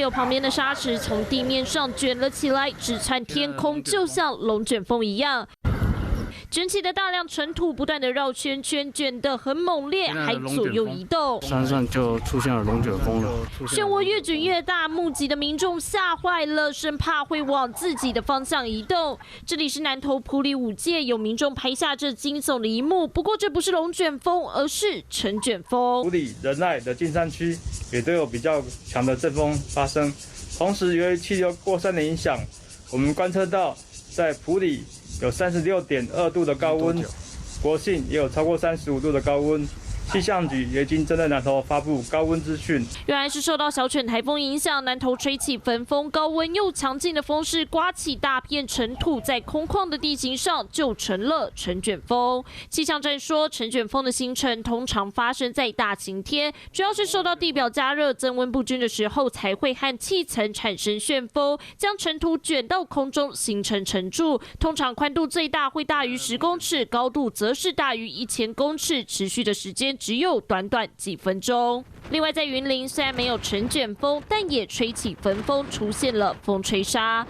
有旁边的沙石从地面上卷了起来，直窜天空，就像龙卷风一样。 卷起的大量尘土不断的绕圈圈，卷得很猛烈，还左右移动。山上就出现了龙卷风了，漩涡越卷越大，目击的民众吓坏了，生怕会往自己的方向移动。这里是南投埔里5界，有民众拍下这惊悚的一幕。不过这不是龙卷风，而是尘卷风。埔里、仁爱的近山区也都有比较强的阵风发生。同时，由于气流过山的影响，我们观测到在埔里 有36.2度的高温，国信也有超过35度的高温。气象局也已经针对南投发布高温资讯。原来是受到小犬台风影响，南投吹起焚风，高温又强劲的风势刮起大片尘土，在空旷的地形上就成了尘卷风。气象站说，尘卷风的形成通常发生在大晴天，主要是受到地表加热增温不均的时候，才会和气层产生旋风，将尘土卷到空中形成尘柱。通常宽度最大会大于10公尺，高度则是大于1000公尺，持续的时间 只有短短几分钟。另外，在云林虽然没有尘卷风，但也吹起焚风，出现了风吹沙。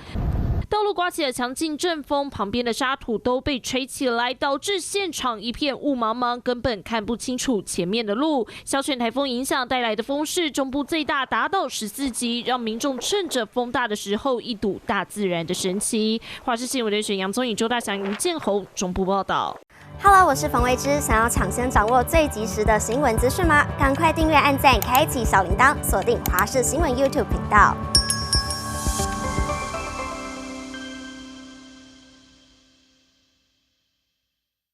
道路刮起了强劲阵风，旁边的沙土都被吹起来，导致现场一片雾茫茫，根本看不清楚前面的路。小犬台风影响带来的风势，中部最大达到14级，让民众趁着风大的时候一睹大自然的神奇。华视新闻人选杨宗宇、周大祥、吴建宏中部报道。 Hello， 我是冯维之。想要抢先掌握最及时的新闻资讯吗？赶快订阅、按赞、开启小铃铛，锁定华视新闻 YouTube 频道。